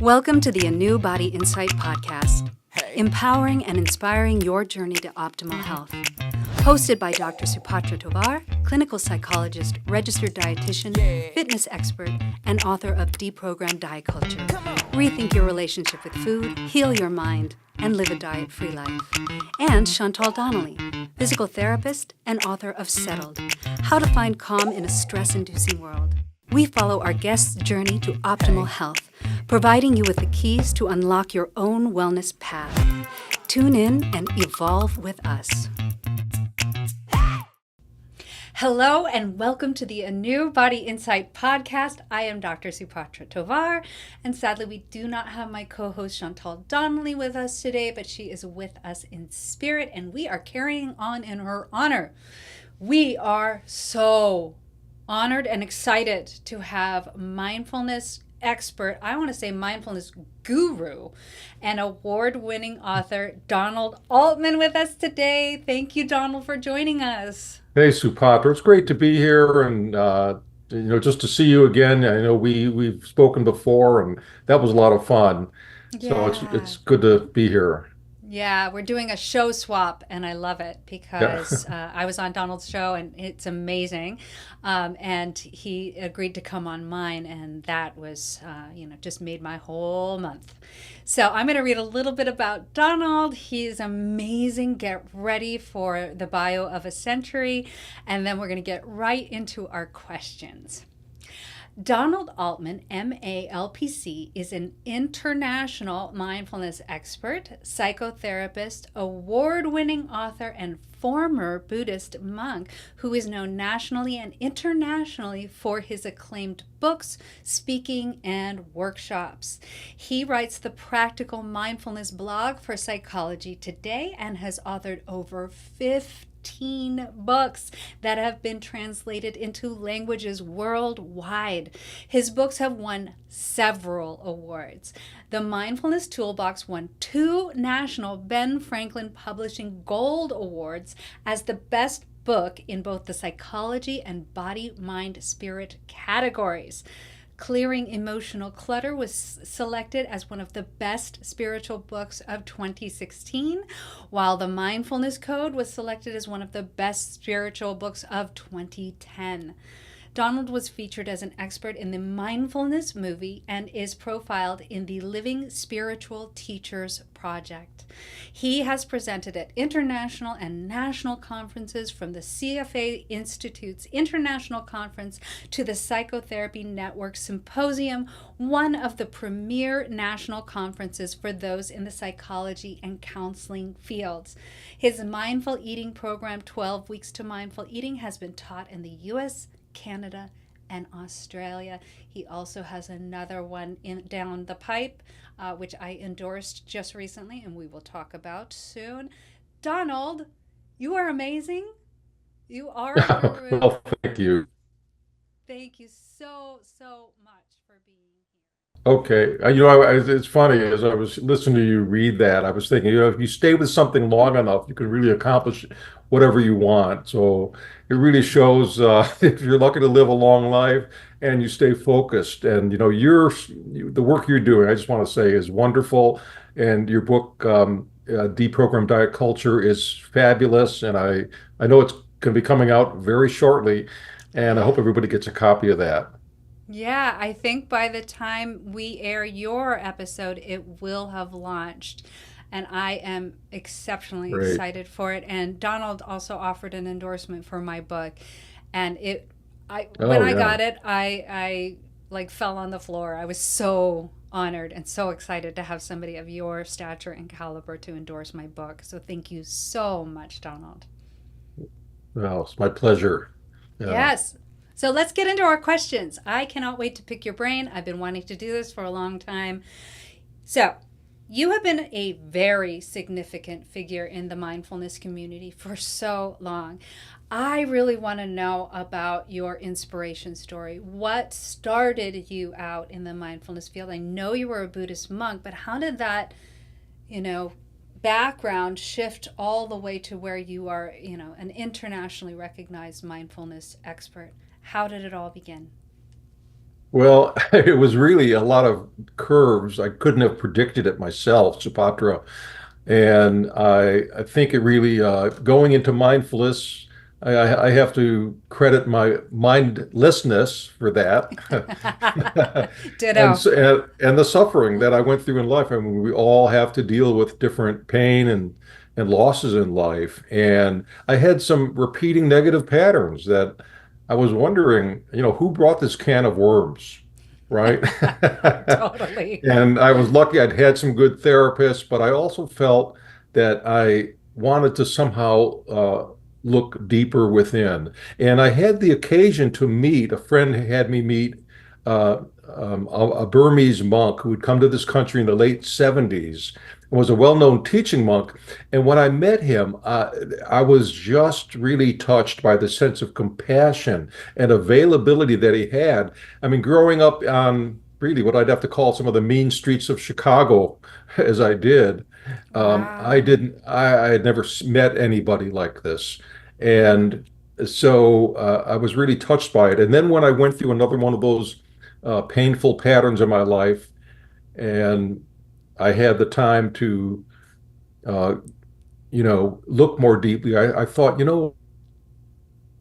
Welcome to the ANEW Insight Podcast, empowering and inspiring your journey to optimal health. Hosted by Dr. Supatra Tovar, clinical psychologist, registered dietitian, fitness expert, and author of Deprogrammed Diet Culture. Rethink your relationship with food, heal your mind, and live a diet-free life. And Chantal Donnelly, physical therapist and author of Settled, How to Find Calm in a Stress-Inducing World. We follow our guests' journey to optimal health, providing you with the keys to unlock your own wellness path. Tune in and evolve with us. Hello and welcome to the ANEW Insight Podcast. I am Dr. Supatra Tovar, and sadly we do not have my co-host Chantal Donnelly with us today, but she is with us in spirit and we are carrying on in her honor. We are so honored and excited to have mindfulness expert, I want to say mindfulness guru, and award-winning author Donald Altman with us today. Thank you, Donald, for joining us. Hey, Supatra, it's great to be here and just to see you again. I know we've spoken before, and that was a lot of fun. Yeah. So it's good to be here. Yeah, we're doing a show swap, and I love it because I was on Donald's show, and it's amazing. And he agreed to come on mine, and that was, just made my whole month. So I'm going to read a little bit about Donald. He's amazing. Get ready for the bio of a century, and then we're going to get right into our questions. Donald Altman, MALPC, is an international mindfulness expert, psychotherapist, award-winning author, and former Buddhist monk who is known nationally and internationally for his acclaimed books, speaking, and workshops. He writes the Practical Mindfulness blog for Psychology Today and has authored over 15 books that have been translated into languages worldwide. His books have won several awards. The Mindfulness Toolbox won 2 national Ben Franklin Publishing Gold Awards as the best book in both the psychology and body, mind, spirit categories. Clearing Emotional Clutter was selected as one of the best spiritual books of 2016, while The Mindfulness Code was selected as one of the best spiritual books of 2010. Donald was featured as an expert in the Mindfulness movie and is profiled in the Living Spiritual Teachers Project. He has presented at international and national conferences, from the CFA Institute's International Conference to the Psychotherapy Network Symposium, one of the premier national conferences for those in the psychology and counseling fields. His mindful eating program, 12 Weeks to Mindful Eating, has been taught in the U.S., Canada, and Australia. He also has another one down the pipe, which I endorsed just recently, and we will talk about soon. Donald, you are amazing. You are a guru. Well, thank you. Thank you so much for being here. Okay. It's funny, as I was listening to you read that, I was thinking, if you stay with something long enough, you can really accomplish whatever you want. So it really shows if you're lucky to live a long life and you stay focused. And, the work you're doing, I just want to say, is wonderful. And your book, Deprogrammed Diet Culture, is fabulous. And I know it's going to be coming out very shortly. And I hope everybody gets a copy of that. Yeah, I think by the time we air your episode, it will have launched. And I am exceptionally Great. excited for it. And Donald also offered an endorsement for my book. And I got it, I fell on the floor. I was so honored and so excited to have somebody of your stature and caliber to endorse my book. So thank you so much, Donald. Well, it's my pleasure. Yeah. Yes. So let's get into our questions. I cannot wait to pick your brain. I've been wanting to do this for a long time. So you have been a very significant figure in the mindfulness community for so long. I really want to know about your inspiration story. What started you out in the mindfulness field? I know you were a Buddhist monk, but how did that, background shift all the way to where you are, an internationally recognized mindfulness expert? How did it all begin? Well, it was really a lot of curves. I couldn't have predicted it myself, Supatra. And I think it really, going into mindfulness, I have to credit my mindlessness for that. And, Ditto. and the suffering that I went through in life. I mean, we all have to deal with different pain and losses in life. And I had some repeating negative patterns that I was wondering, who brought this can of worms, right? Totally. And I was lucky I'd had some good therapists, but I also felt that I wanted to somehow look deeper within. And I had the occasion to meet, a friend had me meet uh, a Burmese monk who had come to this country in the late 70s and was a well-known teaching monk. And when I met him, I was just really touched by the sense of compassion and availability that he had. I mean, growing up on really what I'd have to call some of the mean streets of Chicago, as I did, Wow. I had never met anybody like this. And so I was really touched by it. And then when I went through another one of those painful patterns in my life, and I had the time to, uh, look more deeply, I thought,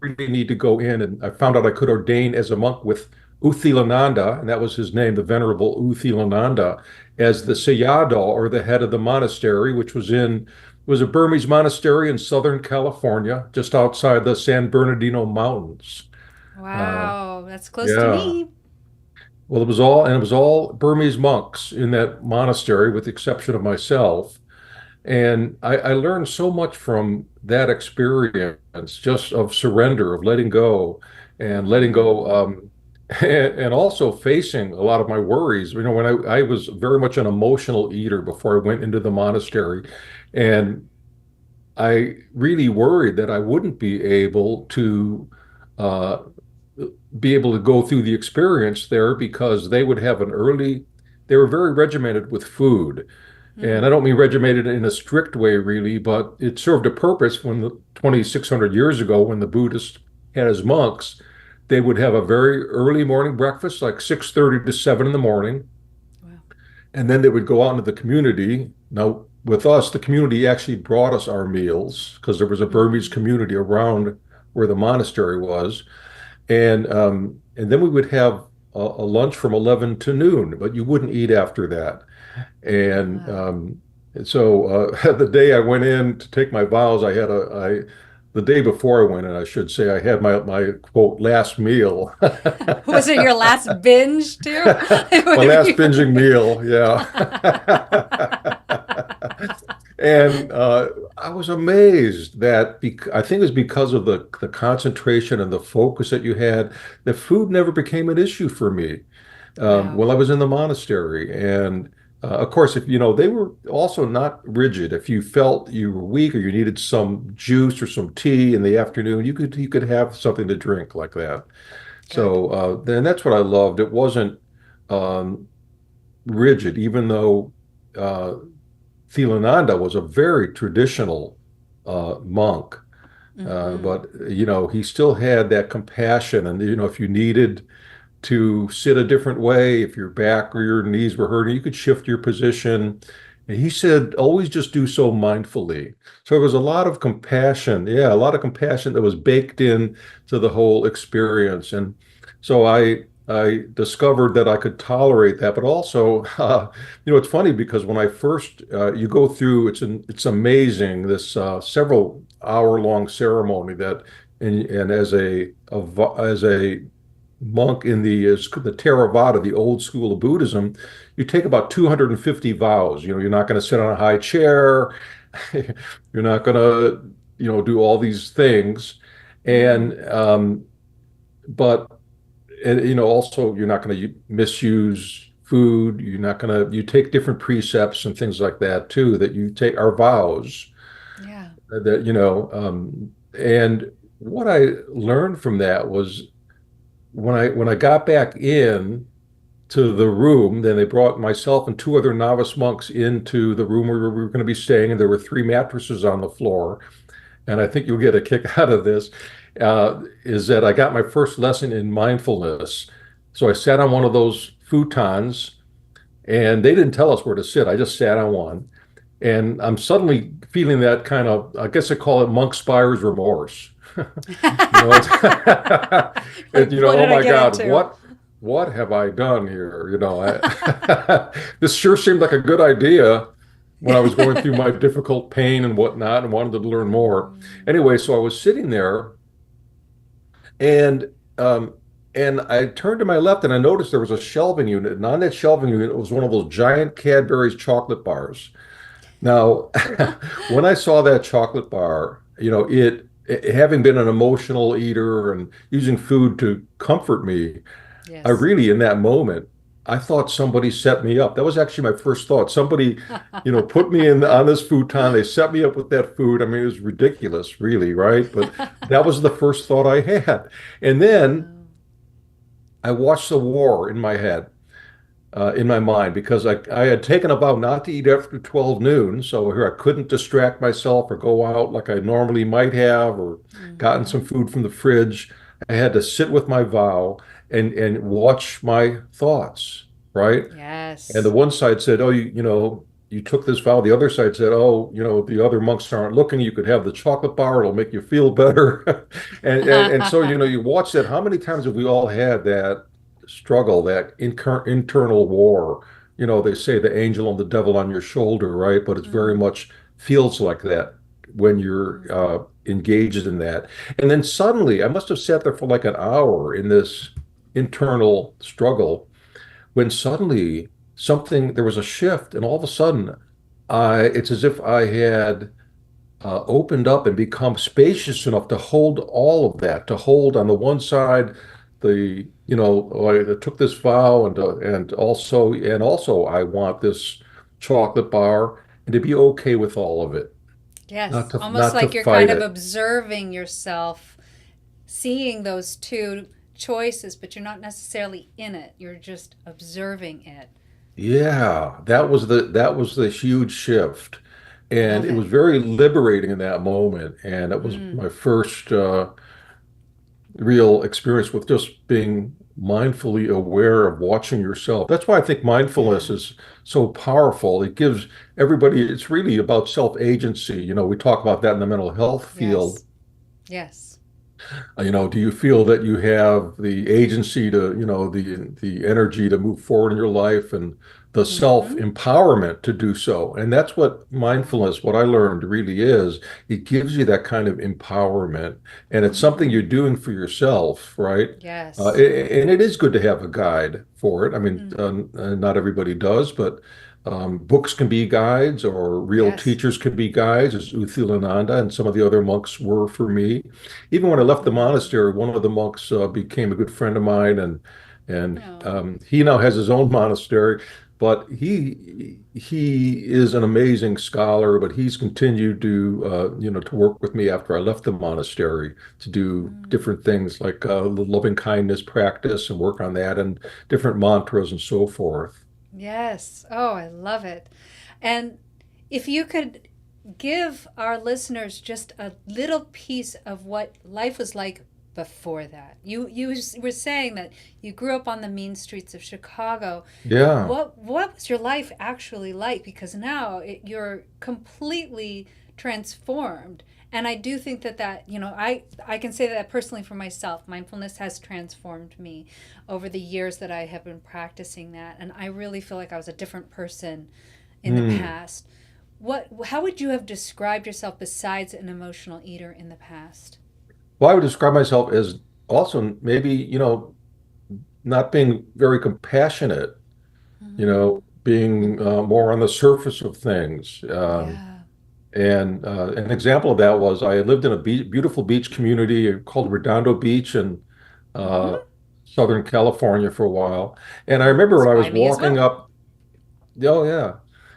really need to go in. And I found out I could ordain as a monk with Uthilananda, and that was his name, the Venerable Uthilananda, as the Sayadaw, or the head of the monastery, which was a Burmese monastery in Southern California, just outside the San Bernardino Mountains. Uh, Wow. That's close to yeah. me. Well, it was all Burmese monks in that monastery, with the exception of myself. And I learned so much from that experience, just of surrender, of letting Mm-hmm. go, and also facing a lot of my worries. When I was very much an emotional eater before I went into the monastery, and I really worried that I wouldn't uh, be able to go through the experience there because they were very regimented with food. And I Mm-hmm. don't mean regimented in a strict way, really, but it served a purpose when 2,600 years ago, when the Buddhists had as monks, they would have a very early morning breakfast, like 6:30 to 7 in the morning. Wow. And then they would go out into the community. Now, with us, the community actually brought us our meals because there was a Burmese Mm-hmm. community around where the monastery was. And then we would have a lunch from 11 to noon, but you wouldn't eat after that. And Wow. the day I went in to take my vows, the day before I went in, I should say, I had my quote last meal. Was it your last binge too? My last binging meal, yeah. And I was amazed that I think it was because of the concentration and the focus that you had, that food never became an issue for me Wow. while I was in the monastery. And of course, if they were also not rigid. If you felt you were weak or you needed some juice or some tea in the afternoon, you could have something to drink like that. Good. So then that's what I loved. It wasn't um, rigid, even though uh, Thilananda was a very traditional monk. Mm-hmm. But he still had that compassion, and if you needed to sit a different way, if your back or your knees were hurting, you could shift your position. And he said, always just do so mindfully. So there was a lot of compassion, yeah, a lot of compassion that was baked in to the whole experience. And so I discovered that I could tolerate that, but also, it's funny because when I first you go through, it's amazing, this several hour long ceremony that, and as a monk in the Theravada, the old school of Buddhism, you take about 250 vows. You're not going to sit on a high chair. You're not going to, do all these things. Mm-hmm. And but and also you're not going to misuse food. You take different precepts and things like that too, that you take our vows Yeah. that and what I learned from that was when I got back in to the room, then they brought myself and two other novice monks into the room where we were going to be staying, and there were three mattresses on the floor. And I think you'll get a kick out of this, is that I got my first lesson in mindfulness. So I sat on one of those futons, and they didn't tell us where to sit. I just sat on one. And I'm suddenly feeling that kind of, I guess I call it monk's buyer's remorse. You know, it's Like, what oh did I my get God, into? what have I done here? This sure seemed like a good idea when I was going through my difficult pain and whatnot and wanted to learn more. Mm. Anyway, so I was sitting there, and I turned to my left and I noticed there was a shelving unit, and on that shelving unit was one of those giant Cadbury's chocolate bars. Now, when I saw that chocolate bar, having been an emotional eater and using food to comfort me, I Yes. really, in that moment, I thought somebody set me up. That was actually my first thought. Somebody, put me in on this futon. They set me up with that food. I mean, it was ridiculous, really, right? But that was the first thought I had. And then Oh. I watched the war in my head, in my mind, because I had taken a vow not to eat after 12 noon. So here I couldn't distract myself or go out like I normally might have, or gotten some Hmm. food from the fridge. I had to sit with my vow and watch my thoughts, right? And the Yes. one side said, "Oh, you took this vow." The other side said, "Oh, the other monks aren't looking. You could have the chocolate bar. It'll make you feel better." And so, you watch that. How many times have we all had that struggle, that internal war? They say the angel and the devil on your shoulder, right? But it's very Mm. much feels like that when you're engaged in that. And then suddenly, I must have sat there for like an hour in this internal struggle, when suddenly there was a shift, and all of a sudden, it's as if I had opened up and become spacious enough to hold all of that, to hold on the one side, I took this vow, and also I want this chocolate bar, and to be okay with all of it, not Yes. to Almost not to like you're kind fight of it. observing yourself, seeing those two choices, but you're not necessarily in it. You're just observing it. Yeah, that was the huge shift, and Love it was it. very liberating in that moment. And it was Mm. my first real experience with just being mindfully aware of watching yourself. That's why I think mindfulness Yeah. is so powerful. It gives everybody, it's really about self-agency. We talk about that in the mental health field. Yes. Yes. Do you feel that you have the agency to, the energy to move forward in your life, and the Mm-hmm. self-empowerment to do so? And that's what mindfulness, what I learned, really is. It gives you that kind of empowerment, and it's something you're Mm. doing for yourself, right? Yes. And it is good to have a guide for it. I mean, Mm. not everybody does, but books can be guides, or real Yes. teachers can be guides, as Uthilananda and some of the other monks were for me. Even when I left the Mm. monastery, one of the monks became a good friend of mine, and Oh. he now has his own monastery. But he is an amazing scholar. But he's continued to work with me after I left the monastery, to do Mm. different things like the loving kindness practice and work on that, and different mantras and so forth. Yes. Oh, I love it. And if you could give our listeners just a little piece of what life was like before that. You were saying that you grew up on the mean streets of Chicago. Yeah. What was your life actually like? Because now you're completely transformed. And I do think that I can say that personally for myself. Mindfulness has transformed me over the years that I have been practicing that, and I really feel like I was a different person in the Hmm. past. How would you have described yourself besides an emotional eater in the past? Well, I would describe myself as also maybe, not being very compassionate, Mm. being more on the surface of things. Yeah. And an example of that was I had lived in a beautiful beach community called Redondo Beach in uh, Mm-hmm. Southern California for a while. And I remember It's when I was by me as walking well. up, oh yeah,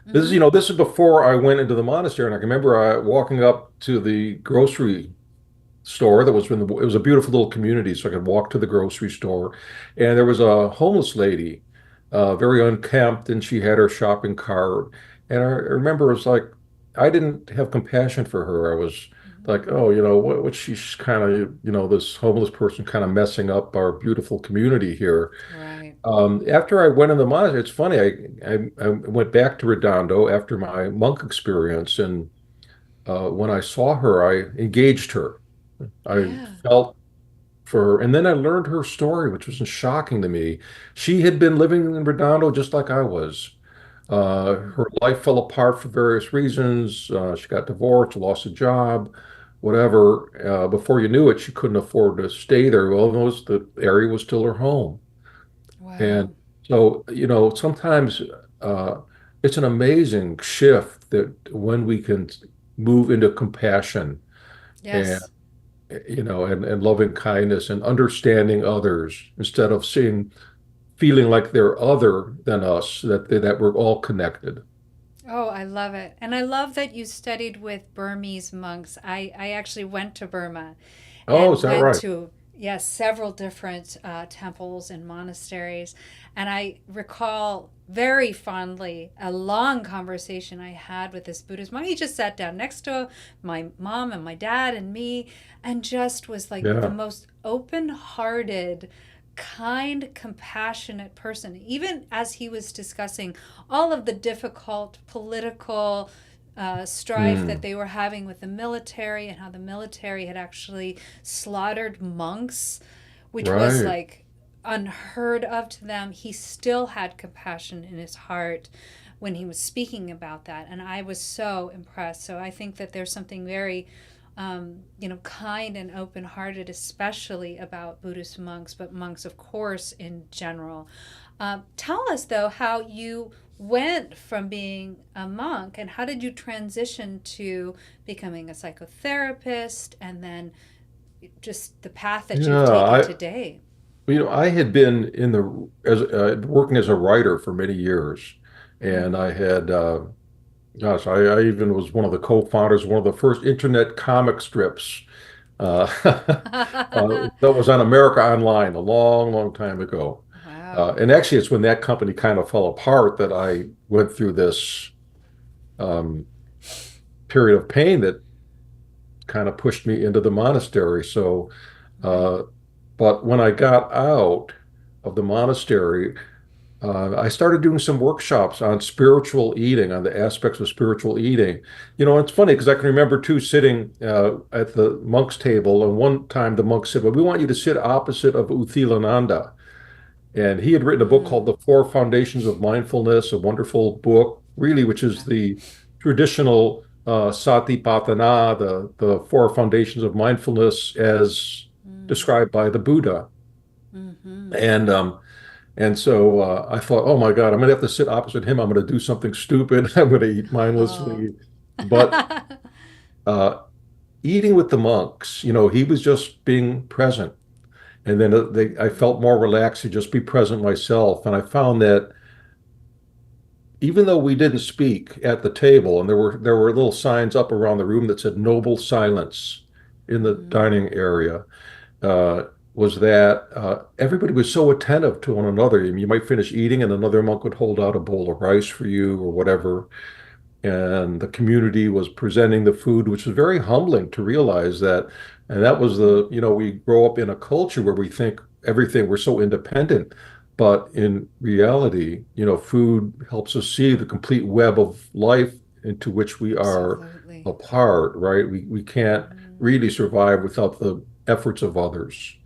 Mm-hmm. this is before I went into the monastery, and I can remember walking up to the grocery store that was it was a beautiful little community, so I could walk to the grocery store, and there was a homeless lady, very unkempt, and she had her shopping cart, and I remember it was like I didn't have compassion for her. I was like, oh, what she's kind of, this homeless person kind of messing up our beautiful community here. Right. After I went in the monastery, it's funny. I went back to Redondo after my monk experience, and when I saw her, I engaged her. I Yeah. felt for her, and then I learned her story, which was shocking to me. She had been living in Redondo just like I was. Her life fell apart for various reasons. She got divorced, lost a job, whatever. Before you knew it, she couldn't afford to stay there. Well, the area was still her home. And Wow. so, sometimes uh, it's an amazing shift that when we can move into compassion and, Yes. and loving kindness and understanding others instead of feeling like they're other than us, that we're all connected. Oh, I love it. And I love that you studied with Burmese monks. I actually went to Burma Oh, is and that went right? to, yes, several different temples and monasteries. And I recall very fondly a long conversation I had with this Buddhist monk. He just sat down next to my mom and my dad and me and just was like the Yeah. most open hearted, kind, compassionate person. Even as he was discussing all of the difficult political strife that Mm, they were having with the military and how the military had actually slaughtered monks, which was right. like unheard of to them. He still had compassion in his heart when he was speaking about that. And I was so impressed. So I think that there's something very kind and open hearted, especially about Buddhist monks, but monks, of course, in general. Tell us, though, how you went from being a monk and how did you transition to becoming a psychotherapist and then just the path that you've Yeah. taken today. I had been as working as a writer for many years, and Mm. I had, gosh, I even was one of the co-founders of one of the first internet comic strips. That was on America Online a long, long time ago. Wow. And actually, it's when that company kind of fell apart that I went through this um, period of pain that kind of pushed me into the monastery. So, Right. uh, but when I got out of the monastery, I started doing some workshops on spiritual eating, on the aspects of spiritual eating. It's funny because I can remember too sitting at the monk's table, and one time the monk said, "Well, we want you to sit opposite of Uthilananda." And he had written a book Mm. called The Four Foundations of Mindfulness, a wonderful book, really, which is the traditional Satipatthana, the four foundations of mindfulness as Mm. described by the Buddha. Mm-hmm. And so I thought, oh my God, I'm going to have to sit opposite him. I'm going to do something stupid. I'm going to eat Oh. mindlessly. But uh, eating with the monks, he was just being present. And then I felt more relaxed to just be present myself. And I found that even though we didn't speak at the table, and there were little signs up around the room that said "Noble Silence" in the Mm. dining area, uh, was that everybody was so attentive to one another. I mean, you might finish eating, and another monk would hold out a bowl of rice for you or whatever. And the community was presenting the food, which was very humbling to realize that. And that was we grow up in a culture where we think everything, we're so independent. But in reality, food helps us see the complete web of life into which we are Absolutely. a part, right? We can't Mm. really survive without the efforts of others.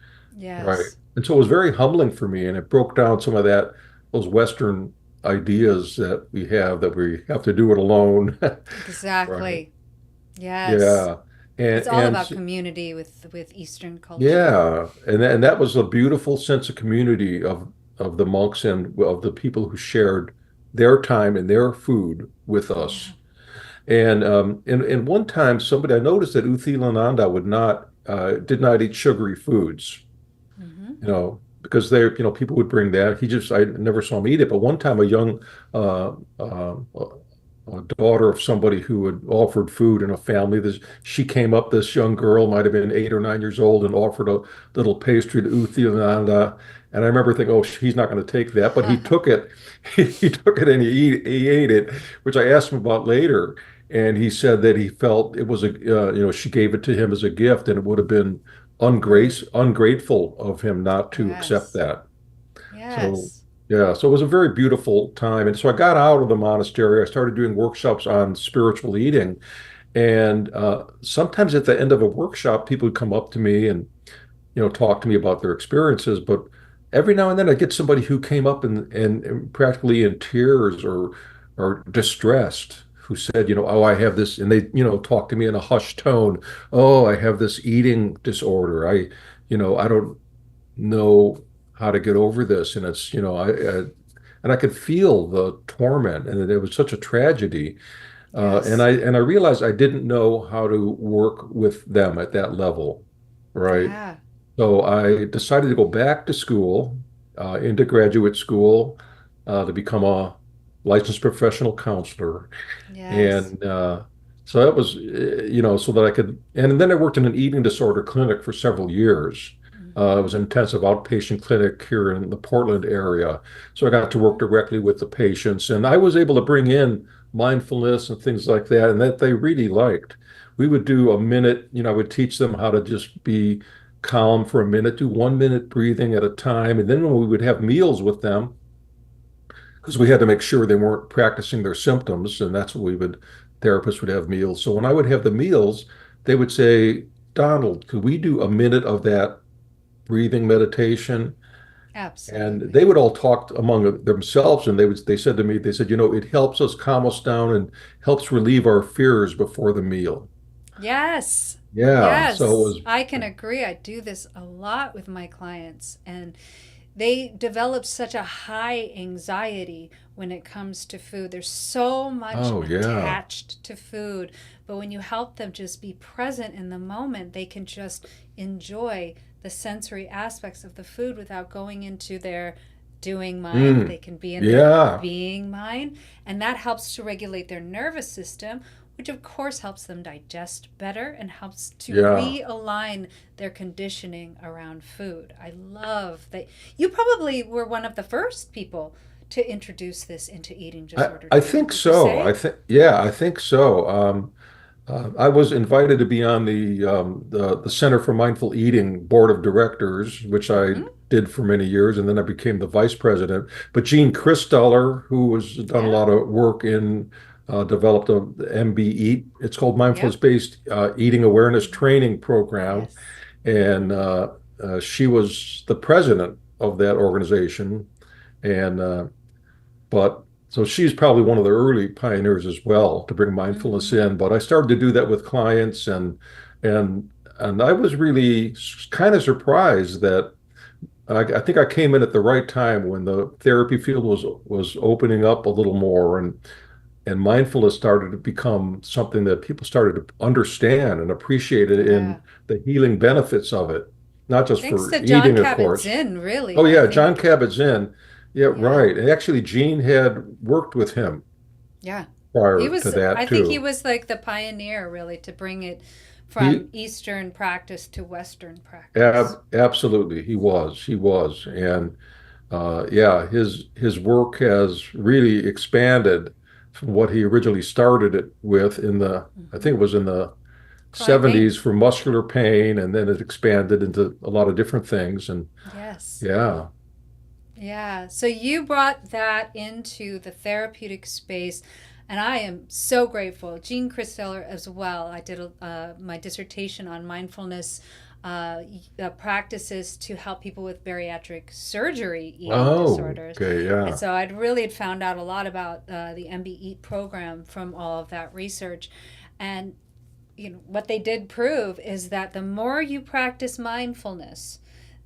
Right. Yes. And so it was very humbling for me, and it broke down some of those Western ideas that we have that we have to do it alone. Right. Exactly. Yes. Yeah. And It's all and about s- community with Eastern culture. yeah, and that was a beautiful sense of community of the monks and of the people who shared their time and their food with Yeah. us. And one time somebody I noticed that Uthilananda did not eat sugary foods. Mm-hmm. Because people would bring that. I never saw him eat it. But one time, a young uh, uh, a daughter of somebody who had offered food in a family, she came up. This young girl might have been 8 or 9 years old and offered a little pastry to Uthi, and I remember thinking, oh, he's not going to take that, but he took it. He took it and he ate it, which I asked him about later. and he said that he felt it was she gave it to him as a gift, and it would have been ungrateful of him not to accept Yes. that. So Yes. yeah, so it was a very beautiful time. And so I got out of the monastery. I started doing workshops on spiritual eating. And sometimes at the end of a workshop, people would come up to me and talk to me about their experiences. But every now and then I get somebody who came up and practically in tears or distressed, who said, oh, I have this, and they, talk to me in a hushed tone. Oh, I have this eating disorder. I don't know how to get over this. And it's, and I could feel the torment, and it was such a tragedy. And Yes. I realized I didn't know how to work with them at that level, right? Yeah. So I decided to go back to school, into graduate school, to become a licensed professional counselor. Yes. And so that was, so that I could, and then I worked in an eating disorder clinic for several years. It was Hmm. an intensive outpatient clinic here in the Portland area. So I got to work directly with the patients, and I was able to bring in mindfulness and things like that, and that they really liked. We would do a minute, I would teach them how to just be calm for a minute, do 1 minute breathing at a time. And then when we would have meals with them, because we had to make sure they weren't practicing their symptoms, and that's what therapists would have meals. So when I would have the meals, they would say, Donald, could we do a minute of that breathing meditation? And they Absolutely. would all talk among themselves, and they said to me, they said, it helps us calm us down and helps relieve our fears before the meal. Yes. Yeah, so it Yes. was, I can agree. I do this a lot with my clients, and they develop such a high anxiety when it comes to food. There's so much oh yeah, attached to food, but when you help them just be present in the moment, they can just enjoy the sensory aspects of the food without going into their doing mind. mm, They can be in their yeah, being mind, and that helps to regulate their nervous system, which of course helps them digest better and helps to yeah. realign their conditioning around food. I love that you probably were one of the first people to introduce this into eating I, disorder I treatment. think Would you so. say? Yeah, I think so. I was invited to be on the Center for Mindful Eating board of directors, which I Mm-hmm. did for many years, and then I became the vice president. But Gene Christeller, who has done a Yeah. lot of work in developed a MB Eat. It's called Yep. Mindfulness-Based Eating Awareness Mm-hmm. Training Program, Yes. and she was the president of that organization, and but so she's probably one of the early pioneers as well to bring mindfulness Mm-hmm. in. But I started to do that with clients, and and I was really kind of surprised that I think I came in at the right time when the therapy field was opening up a little more, and mindfulness started to become something that people started to understand and appreciate it Yeah. in the healing benefits of it, not just Thanks for to John eating, of course. Kabat-Zinn, Oh really. I yeah, John think. Kabat-Zinn. Yeah, Yeah. right. And actually, Gene had worked with him Yeah. He prior to was, I that think he too. was like the pioneer, really, to bring it from He Eastern practice to Western practice. absolutely he was, and yeah, his work has really expanded from what he originally started it with in the I think Hmm. it was in the Chronic pain? 70s for muscular pain, and then it expanded into a lot of different things. And Yes. yeah, Yeah. So you brought that into the therapeutic space, and I am so grateful. Jean Christeller as well. I did my dissertation on mindfulness practices to help people with bariatric surgery eating oh, disorders. okay, And yeah, so I'd really had found out a lot about the MB Eat program from all of that research. And what they did prove is that the more you practice mindfulness,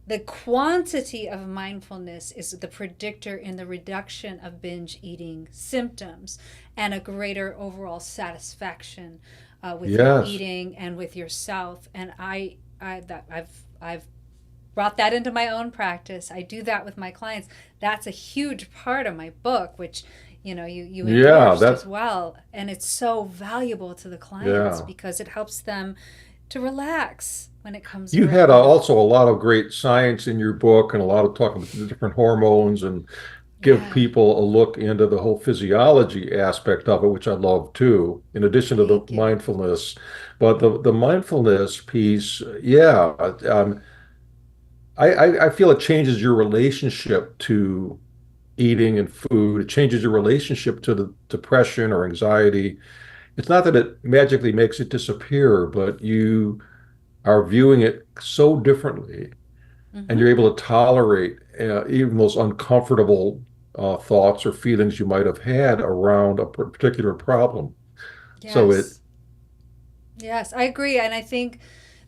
the quantity of mindfulness is the predictor in the reduction of binge eating symptoms and a greater overall satisfaction with your yes, eating and with yourself. And I've brought that into my own practice. I do that with my clients. That's a huge part of my book, which you yeah, endorsed as well. And it's so valuable to the clients yeah. because it helps them to relax when it comes You had around. also a lot of great science in your book and a lot of talking about the different hormones and give Yeah. people a look into the whole physiology aspect of it, which I love too, in addition to the Thank you. mindfulness. But the mindfulness piece, yeah, I feel it changes your relationship to eating and food. It changes your relationship to the depression or anxiety. It's not that it magically makes it disappear, but you are viewing it so differently, and Hmm. you're able to tolerate even those uncomfortable thoughts or feelings you might have had around a particular problem. So it, Yes. Yes, I agree. And I think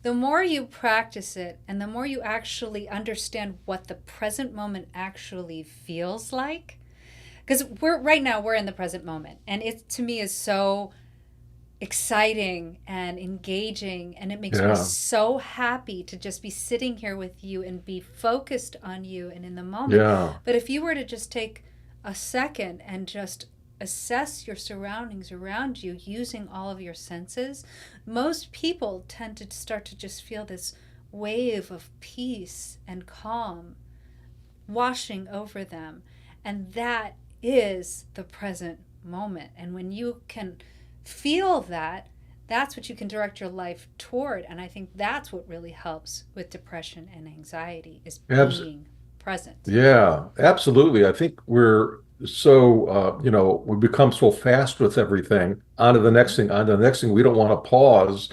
the more you practice it and the more you actually understand what the present moment actually feels like, because we're right now we're in the present moment and it to me is so exciting and engaging, and it makes me yeah, so happy to just be sitting here with you and be focused on you and in the moment. yeah, But if you were to just take a second and just assess your surroundings around you using all of your senses, most people tend to start to just feel this wave of peace and calm washing over them. And that is the present moment. And when you can feel that, that's what you can direct your life toward. And I think that's what really helps with depression and anxiety is abs being present. yeah, absolutely. I think we're so we become so fast with everything. On to the next Mm-hmm. thing, on to the next thing. We don't want to pause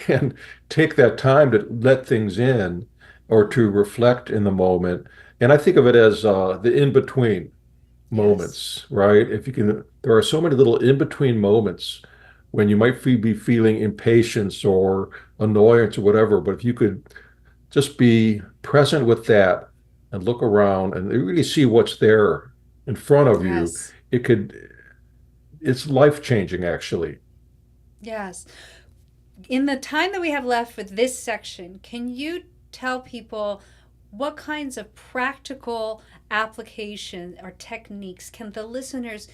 and take that time to let things in or to Mm-hmm. reflect in the moment. And I think of it as the in-between Yes. moments, right? If you can, there are so many little in-between moments when you might be feeling impatience or annoyance or whatever, but if you could just be present with that and look around and really see what's there in front of you, Yes. it could, it's life-changing actually. Yes. In the time that we have left with this section, can you tell people what kinds of practical application or techniques can the listeners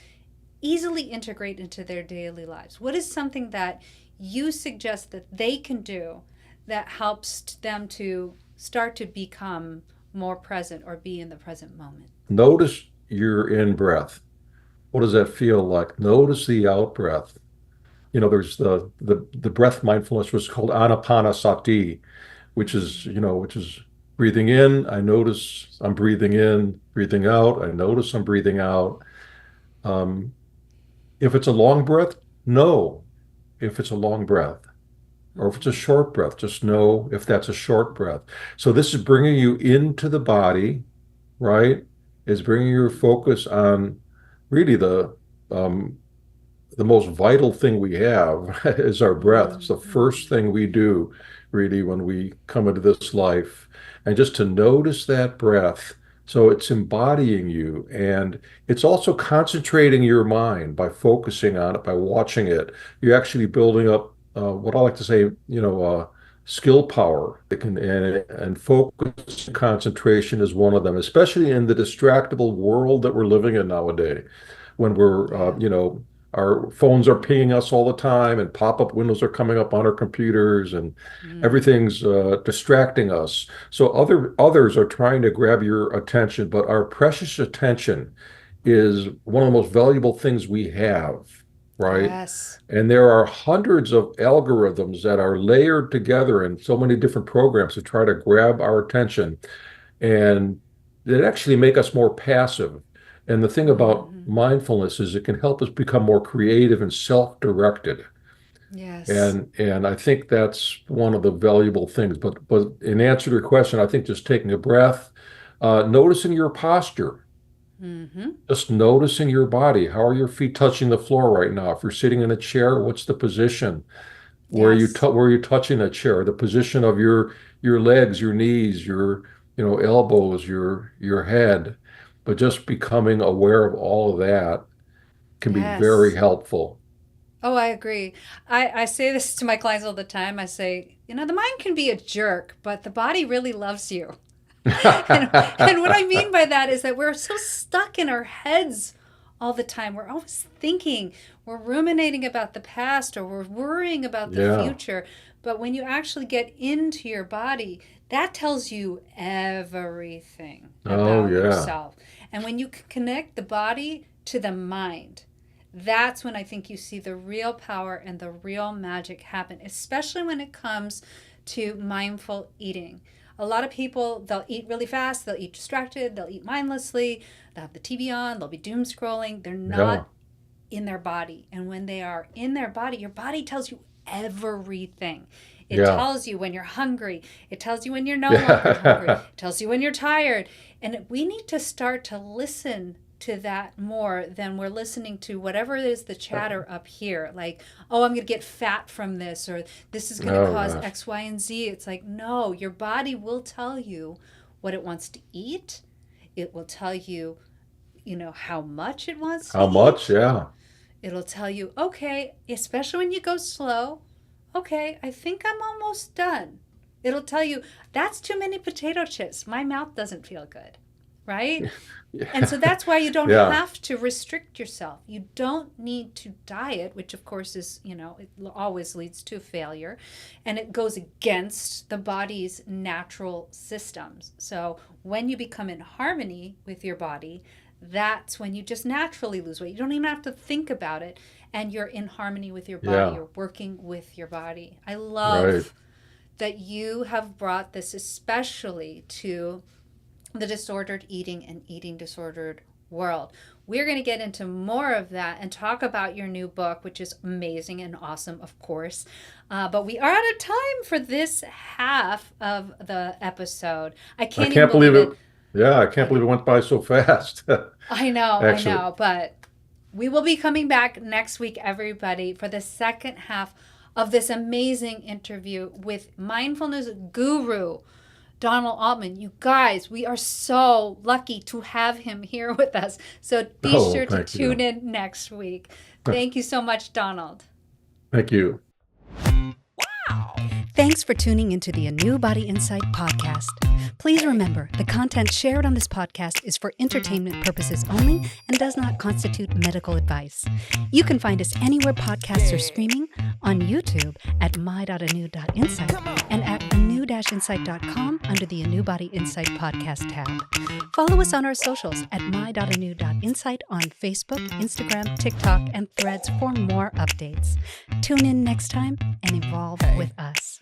easily integrate into their daily lives? What is something that you suggest that they can do that helps them to start to become more present or be in the present moment? Notice your in-breath. What does that feel like? Notice the out-breath. There's the breath mindfulness was called anapanasati, which is breathing in. I notice I'm breathing in, breathing out. I notice I'm breathing out. Um, if it's a long breath, know if it's a long breath, or if it's a Mm-hmm. short breath, just know if that's a short breath. So this is bringing you into the body, right? Is bringing your focus on really um, the most vital thing we have is our breath. It's the first Mm-hmm. thing we do, really, when we come into this life. And just to notice that breath. So it's embodying you. And it's also concentrating your mind by focusing on it, by watching it. You're actually building up what I like to say, skill power. And focus and concentration is one of them, especially in the distractible world that we're living in nowadays when we're, Yeah. our phones are pinging us all the time and pop-up windows are coming up on our computers and Mm-hmm. everything's distracting us. So others are trying to grab your attention, but our precious attention is one of the most valuable things we have, right? Yes. And there are hundreds of algorithms that are layered together in so many different programs to try to grab our attention and it actually make us more passive. And the thing about Mm-hmm. mindfulness is it can help us become more creative and self-directed. Yes. And I think that's one of the valuable things. But in answer to your question, I think just taking a breath, noticing your posture, Mm-hmm. just noticing your body. How are your feet touching the floor right now? If you're sitting in a chair, what's the position? Yes. Where are you touching a chair? The position of your legs, your knees, your elbows, your head. But just becoming aware of all of that can be very Yes. helpful. Oh, I agree. I say this to my clients all the time. I say, the mind can be a jerk, but the body really loves you. And what I mean by that is that we're so stuck in our heads all the time. We're always thinking, we're ruminating about the past or we're worrying about the Yeah. future. But when you actually get into your body, that tells you everything Oh about yeah. yourself. And when you connect the body to the mind, that's when I think you see the real power and the real magic happen, especially when it comes to mindful eating. A lot of people, they'll eat really fast, they'll eat distracted, they'll eat mindlessly, they'll have the TV on, they'll be doom scrolling. They're not in their body. And when they are in their body, your body tells you everything. It tells you when you're hungry. It tells you when you're no longer hungry. It tells you when you're tired. And we need to start to listen to that more than we're listening to whatever it is the chatter up here. Like, oh, I'm going to get fat from this, or this is going to cause X, Y, and Z. It's like, no, your body will tell you what it wants to eat. It will tell you, how much it wants to eat. How much, yeah. It'll tell you, okay, especially when you go slow, okay, I think I'm almost done. It'll tell you, that's too many potato chips. My mouth doesn't feel good, right? And so that's why you don't have to restrict yourself. You don't need to diet, which of course is, it always leads to failure. And it goes against the body's natural systems. So when you become in harmony with your body, that's when you just naturally lose weight. You don't even have to think about it. And you're in harmony with your body. You're working with your body. I love that you have brought this especially to the disordered eating and eating disordered world. We're going to get into more of that and talk about your new book, which is amazing and awesome, of course. But we are out of time for this half of the episode. I can't believe it. Yeah, I can't believe it went by so fast. I know, but we will be coming back next week, everybody, for the second half of this amazing interview with mindfulness guru, Donald Altman. You guys, we are so lucky to have him here with us. So be sure to tune in next week. Thank you so much, Donald. Thank you. Thanks for tuning into the ANEW Insight Podcast. Please remember, the content shared on this podcast is for entertainment purposes only and does not constitute medical advice. You can find us anywhere podcasts are streaming, on YouTube at my.anew.insight and at anew-insight.com under the ANEW Insight Podcast tab. Follow us on our socials at my.anew.insight on Facebook, Instagram, TikTok, and Threads for more updates. Tune in next time and evolve with us.